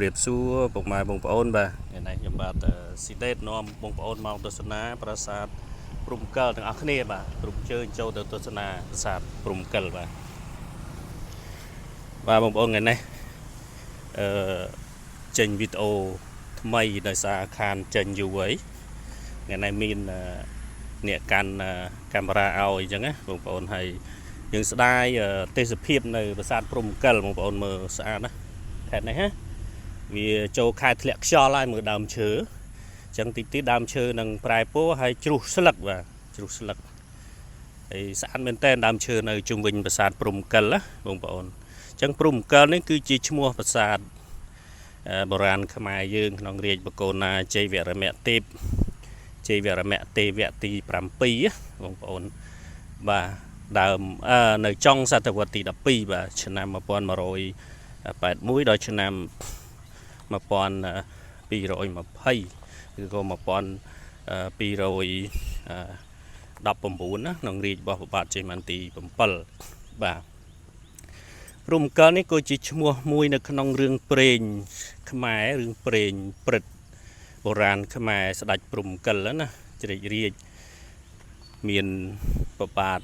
เปรียบสู้ปกไม้บงปอนบ่อย่างไรยมบาดสิเดตน้อมบงปอนมองตัวสนาปราสาทปรุมเกลถึงอัคเนบ่ปรุมเชิญโจตัวสนาปราสาทปรุมเกลบ่บงปอนไงนะเจนวิดีโอทำไมโดยสาคารเจนอยู่ไว้ไงในมีนเนี่ยการราเอาจังนะบงปอนให้ยังสได้เตสเพียบในปราสาทปรุมเกลบงปอนมือสะอาดนะแทนไหนฮะvì châu khai thiệt cho lại mở đàm chớ chẳng tí đàm chớ nâng prai po hay chru sලક và chru sλક thì sản bên tên đàm chớ nơi trung bình bờ sạt prum cân á bông bồn chẳng prum cân ấy cứ chỉ mua bờ sạt bờ ran khmai dương nông riêng bờ cồn chơi vẽ mẹ tép chơi vẽ mẹ tê vẽ tì pram pi á bông bồn và đàm nơi trong sa tập vật tì đập pi và chừng nào mà pon mà rồi bẹt mũi đôi chừng nào mà pon pi rồi mà payก็มาปอนปีโรยดับปุ่มบุญนะน้องรีบบอกบาดใจมันตีปุ่มเปิลบ่ารุ่มเกินนี่ก็จิชมัวมวยในขนมเรื่องเปร่งขมายเรื่องเปร่งปริดโบราณขมายสดัดปุ่มกันแล้วนะจะได้เรียกเมียนประบาด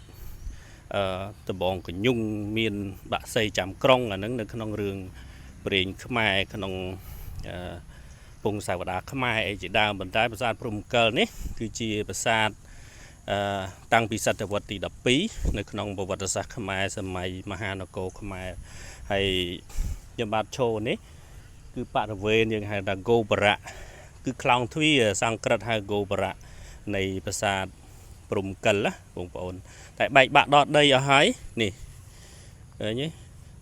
ตะบองกับยุ่งเมียนบะใส่จำกล้องอันนั้นในขนมเรื่องเปร่งขมายขนมปงสาวดาขมายจีดาวบนใต้ประสาทพรมเกลนี่คือจีประสาทตั้งปีศตวรรษที่ดับปีในขนมประวัติศาสตร์ขมายสมัยมหานโกขมายให้ยมบาโชนี่คือปะเวนยังให้ดังโกบระคือคลองทวีสังกฤษให้โกบระในประสาทพรมเกลละบงปอนแต่ใบบะดอดได้ยังไงนี่นี่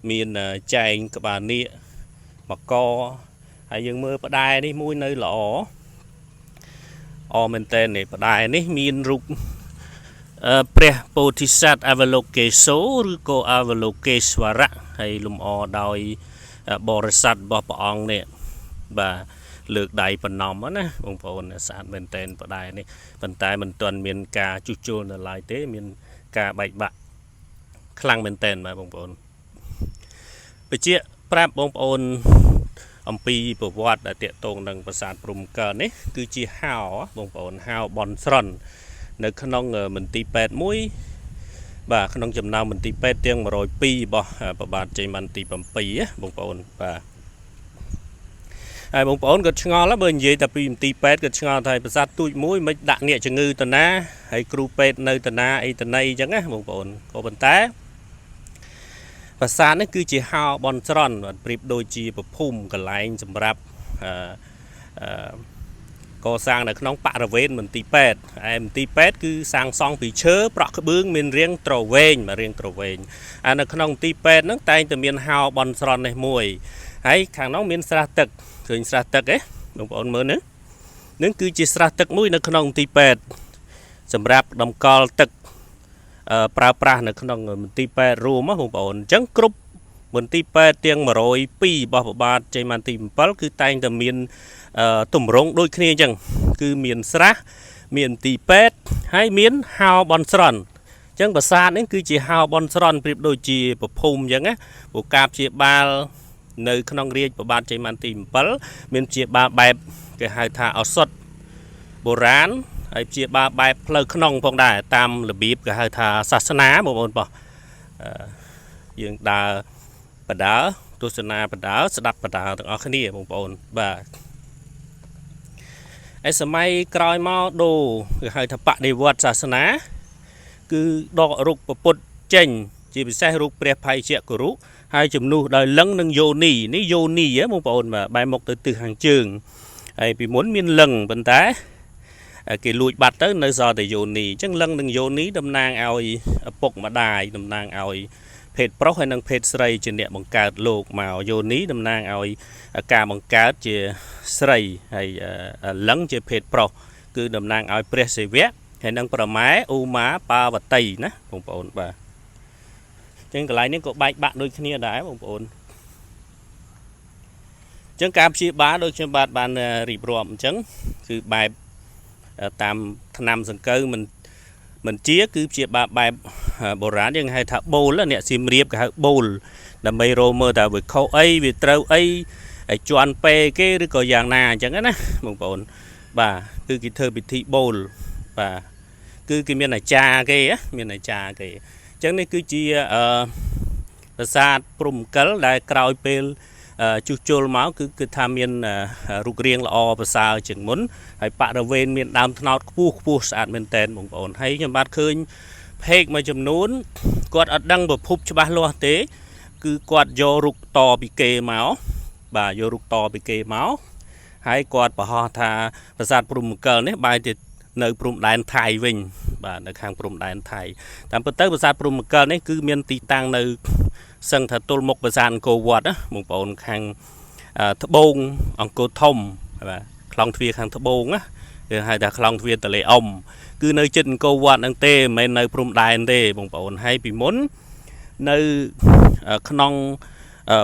มีนแจงกับบานีมะกอยังมือประดายนี่มุ้ยnơi lọอเมนเตนนี่ประดายนี่มีนรุกเปรียโพธิสัตว์อเวโลเกโซหรือโกอเวโลเกสวระให้ลุมอโดยบริษัทบปองเนี่ยบ่าเลือกใดปนนอมนะบางคนสารเมนเตนประดายนี่บรรทายมันตอนมีนกาจุจูนลายเต้มีนกาใบบะคลังเมนเตนมาบางคนไปเจี๊ยปราบบางคนอมปีประวัติเตะตรงดังประสาทปรุมเกินนี่คือจีฮาวบงปอนฮาวบอลสรอนในขนมมันตีเป็ดมุ้ยบ่าขนมจำนำมันตีเป็ดเตียงมา100 ปีบ่ประบาดใจมันตีปั๊มปีบงปอนบ่าบงปอนก็ชงอแล้วเบอร์ยี่แต่ปีตีเป็ดก็ชงอไทยประสาทตุ้ยมุ้ยไม่ดักเนี่ยจะงือตนะให้ครูเป็ดในตนะไอตนะจังนะบงปอนก็เป็นแต่ภาษานี่คือจีฮาวบอลสรอนเปรียบโดยจีประพุ่มกับไลน์สำหรับก่อสร้างในขนมปะระเวนเหมือนตีเป็ดตีเป็ดคือสร้างซองปีเชื้อปลอกกระเบื้องมีเรียงตรเวงมาเรียงตรเวงในขนมตีเป็ดนั่งแต่จะมีฮาวบอลสรอนในมวยให้ข้างน้องมีสระตึกคือสระตึกหลวงพ่อเมื่อนั่นคือจีสระตึกมวยในขนมตีเป็ดสำหรับดำกอลตึกปลาปลาในขนมมันตีเป็ดรวมมั้งผมบอกจังกรุ๊ปมันตีเป็ดเตียงมา100 ปีบ่บาดใจมันตีปั๊บคือแต่งแต่มีนตุ่มรงโดยเคลียจังคือมีนสระมีนตีเป็ดให้มีนฮาวบอลสรอนจังภาษานี่คือจีฮาวบอลสรอนเปรียบโดยจีประพุ่มจังนะบุกกาบจีบาลในขนมเรียบาดใจมันตีปั๊บมีนจีบาแบบก็ให้ท่าเอาสดโบราณไอ้เจี๊ยบาใบเพลขนมพงได้ตามระเบียบก็ให้ทาศาสนาบางคนบอกยังดาปะดาตุสนาปะดาสดับปะดาต่างอัคนีบางคนบ่าไอ้สมัยกลายมาดูก็ให้ทปะในวัดศาสนาคือดอกรุกประปุตเจงจีบใส่รุกเปรียบภัยเจ้ากรุให้จำนูได้ลังนังโยนีนี่โยนีบางคนแบบใบหมกตือหางจึงไอ้ปีม้วนมีนลังเป็นแต่cái lụi bát tới nơi giờ để dồn nỉ chẳng lăng đừng dồn nỉ đâm nang ao bọc mà đài đâm nang ao phết pro hay năng phết sray trên địa bằng cát lục màu dồn nỉ đâm nang ao cà bằng cát chỉ sray hay lăng chỉ phết pro cứ đâm nang ao press vẽ hay năng pro máy u má pa và tây nè bông bồn bà trên cái này nếu có bạch bạn đôi khi đá bông bồn chẳng cam chi bá đôi chân bát bàn rì bồm chẳngคือbàiตามทนำสังเกตมันเจี๊ยคือเจี๊ยบแบบโบราณยังให้ถ้าโบแล้วเนี่ยซิมเรียบกับโบลดำไปโรเมอร์แต่วิเขาไอวิเตาไอ ai chọn pe cáiឬក៏យ៉ាងណាអញ្ចឹងណាបងប្អូនបាទគឺគេធ្វើពិធីបូលបាទគឺគេមានអាចារ្យគេមានអាចារ្យគេអញ្ចឹងនេះគឺជាប្រាសាទព្រំកិលដែលក្រោយពេលជួសជុលមកគឺថាមានរូបរាងល្អប្រសើរជាងមុនហើយបរិវេណមានដើមថ្នោតខ្ពស់ស្អាតមែនតើបងប្អូនហើយខ្ញុំបាទឃើញเพกមួយចំនួនគាត់អត់ដឹងប្រភពច្បាស់លាស់ទេគឺគាត់យករូបតពីគេមកបាទយករូបតពីគេមកហើយគាត់បង្ហោះថាប្រាសាទព្រំកិលនេះបែរទៅនៅព្រំដែនថៃវិញបាទនៅខាងព្រំដែនថៃតាមពិតទៅប្រាសាទព្រំកិលនេះគឺមានទីតាំងនៅសឹងថាទល់មុខប្រាសាទអង្គរវត្តណាបងប្អូនខាងត្បូងអង្គរធំបាទខ្លងទ្វារខាងត្បូងណាគឺហៅថាខ្លងទ្វារតលេអ៊ំគឺនៅជិតអង្គរវត្តហ្នឹងទេមិនមែននៅព្រំដែនទេបងប្អូនហើយពីមុននៅក្នុង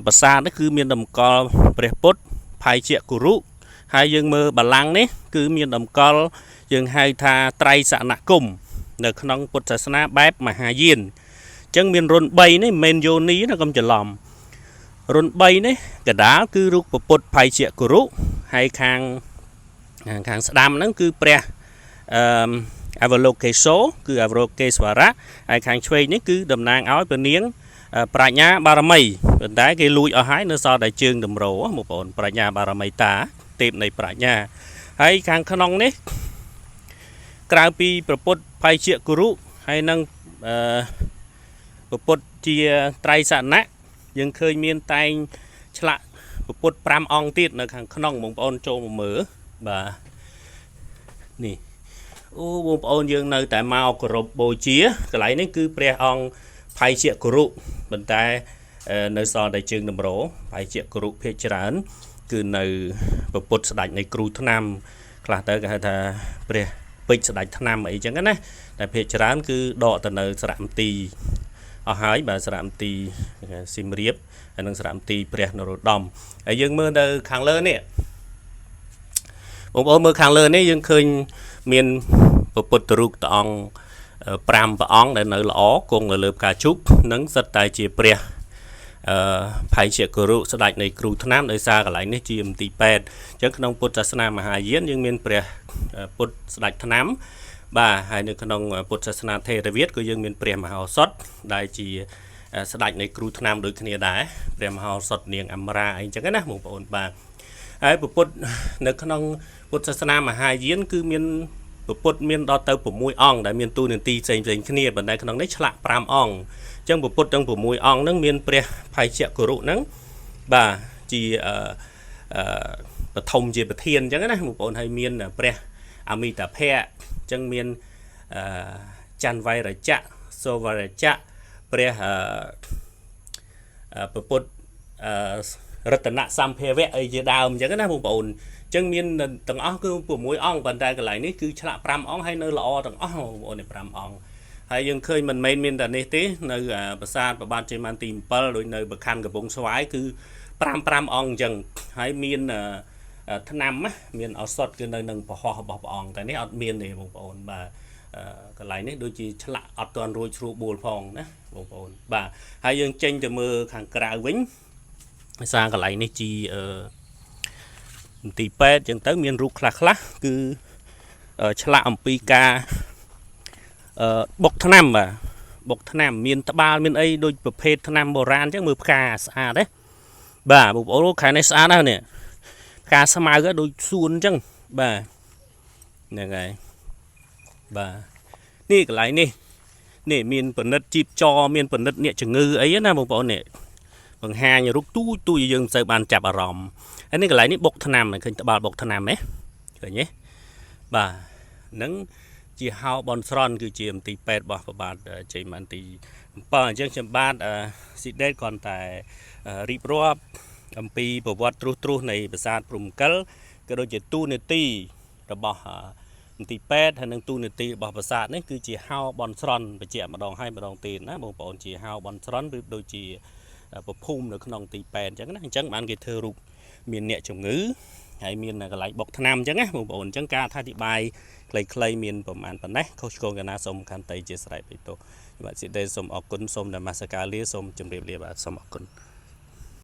ប្រាសាទនេះគឺមានតម្កល់ព្រះពុទ្ធផៃជាគុរុហើយយើងមើលបល្ល័ង្កនេះគឺមានតម្កល់យើងហៅថាត្រៃសនគមនៅក្នុងពុទ្ធសាសនាបែបមហាយានអញ្ចឹងមានរុន3នេះមិនមែនយោនីណាកុំច្រឡំរុន3នេះកដាលគឺរូបពុទ្ធផៃជាគុរុហើយខាងស្ដាំហ្នឹងគឺព្រះអវលោកេសោគឺអវលោកេស្វរៈហើយខាងឆ្វេងនេះគឺតំណាងឲ្យព្រះនាងប្រាជ្ញាបារមីប៉ុន្តែគេលួចអស់ហើយនៅសល់តែជើងតម្រោបងប្អូនប្រាជ្ញាបារមីតាទេពនៃប្រាជ្ញាហើយខាងក្នុងនេះក្រៅពីព្រះពុទ្ធផៃជាគុរុហើយនឹងព្រះពុទ្ធជាត្រៃសណៈយើងឃើញមានតែងឆ្លាក់ព្រះពុទ្ធ5អង្គទៀតនៅខាងក្នុងបងប្អូនចូលមកមើលបាទនេះអូបងប្អូនយើងនៅតែមកគោរពបូជាកន្លែងនេះគឺព្រះអង្គផៃជាគុរុប៉ុន្តែនៅសល់តែជើងតម្រោផៃជាគុរុភាគច្រើនគឺនៅព្រះពុទ្ធស្ដេចនៃគ្រូថ្នាំខ្លះទៅគេហៅថាព្រះពេជ្រស្ដេចថ្នាំអីចឹងណាតែភាគច្រើនគឺដកទៅនៅសារមន្ទីរអស់ហើយបាទសារមន្ទីរសៀមរាបហើយនិងសារមន្ទីរព្រះនរោត្តមហើយយើងមើលនៅខាងលើនេះបងប្អូនមើលខាងលើនេះយើងឃើញមានព្រះពុទ្ធរូបព្រះអង្គ5ព្រះអង្គដែលនៅល្អគង់នៅលើផ្កាឈូកនិងសិតតែជាព្រះផៃជាគុរុស្ដេចនៃគ្រូថ្នាំដោយសារកន្លែងនេះជាមន្ទីរពេទ្យអញ្ចឹងក្នុងពុទ្ធសាសនាមហាយានយើងមានព្រះពុទ្ធស្ដេចថ្នាំបាទហើយនៅក្នុងពុទ្ធសាសនាថេរវាទក៏យើងមានព្រះមហោសថដែលជាស្ដេចនៃគ្រូថ្នាំដូចគ្នាដែរព្រះមហោសថនាងអមរាអីចឹងណាបងប្អូនបាទហើយពុទ្ធនៅក្នុងពុទ្ធសាសនាមហាយានគឺមានពុទ្ធមានដល់ទៅ6អង្គដែលមានតួនាទីផ្សេងគ្នាប៉ុន្តែក្នុងនេះឆ្លាក់5អង្គអញ្ចឹងពុទ្ធទាំង6អង្គហ្នឹងមានព្រះផៃជាគុរុហ្នឹងបាទជាបឋមជាប្រធានអញ្ចឹងណាបងប្អូនហើយមានព្រះអមិតាភៈអញ្ចឹងមានច័ន្ទវៃរចៈសូវរចៈព្រះពុទ្ធរតនសម្ភាវៈអីជាដើមអញ្ចឹងណាបងប្អូនអញ្ចឹងមានទាំងអស់គឺ6អង្គប៉ុន្តែកន្លែងនេះគឺឆ្លាក់5អង្គហើយនៅល្អទាំងអស់បងប្អូននេះ5អង្គហើយយើងឃើញមិនមែនមានតែនេះទេនៅប្រាសាទព្រះបាទជ័យវន្ទី7ដូចនៅបខណ្ឌកំពង់ស្វាយគឺ5អង្គអញ្ចឹងហើយមានថ្នាំមានឱសថគឺនៅនឹងប្រហោះរបស់ព្រះអង្គតែនេះអត់មានទេបងប្អូនបាទកន្លែងនេះដូចជាឆ្លាក់អត់ទាន់រួចស្រួលបួលផងណាបងប្អូនបាទហើយយើងចេញទៅមើលខាងក្រៅវិញភាសាកន្លែងនេះជាមន្ទីរពេទ្យអញ្ចឹងទៅមានរូបខ្លះគឺឆ្លាក់អំពីការបុកថ្នាំបាទបុកថ្នាំមានត្បាល់មានអីដូចប្រភេទថ្នាំបុរាណអញ្ចឹងមើលផ្កាស្អាតទេបាទបងប្អូនខែនេះស្អាតណាស់នេះផ្កាស្មៅក៏ដូចសួនអញ្ចឹងបាទហ្នឹងហើយបាទនេះកន្លែងនេះមានពិនិត្យជីបចមានពិនិត្យអ្នកជំងឺអីណាបងប្អូននេះបង្ហាញរូបទូយើងមិនសូវបានចាប់អារម្មណ៍ហើយនេះកន្លែងនេះបុកថ្នាំឃើញត្បាល់បុកថ្នាំហ៎ឃើញទេបាទហ្នឹងជាហៅបនស្រន់គឺជាមន្ទីរពេទ្យរបស់ព្រះបាទជ័យវន្ទី7អញ្ចឹងខ្ញុំបាទស៊ីដេតគ្រាន់តែរៀបរាប់អំពីប្រវត្តិទ្រុសនៃប្រាសាទព្រំកិលក៏ដូចជាទូនាទីរបស់មន្ទីរពេទ្យហើយនិងទូនាទីរបស់ប្រាសាទនេះគឺជាហៅបនស្រន់បញ្ជាក់ម្ដងហើយម្ដងទៀតណាបងប្អូនជាហៅបនស្រន់ឬដូចជាប្រភូមិនៅក្នុងទីពេទ្យអញ្ចឹងណាអញ្ចឹងបានគេធ្វើរូបមានអ្នកជំងឺហើយមានកន្លែងបុកថ្នាំអញ្ចឹងណាបងប្អូនអញ្ចឹងការអធិប្បាយខ្លីៗមានប្រហែលប៉ុណ្ណេះខុសឆ្គងកណាសូមខន្តីជាស្រ័យបិទោបាទសិទ្ធិសូមអរគុណសូមនមស្ការលាសូមជម្រាបលាបាទសូមអរគុណ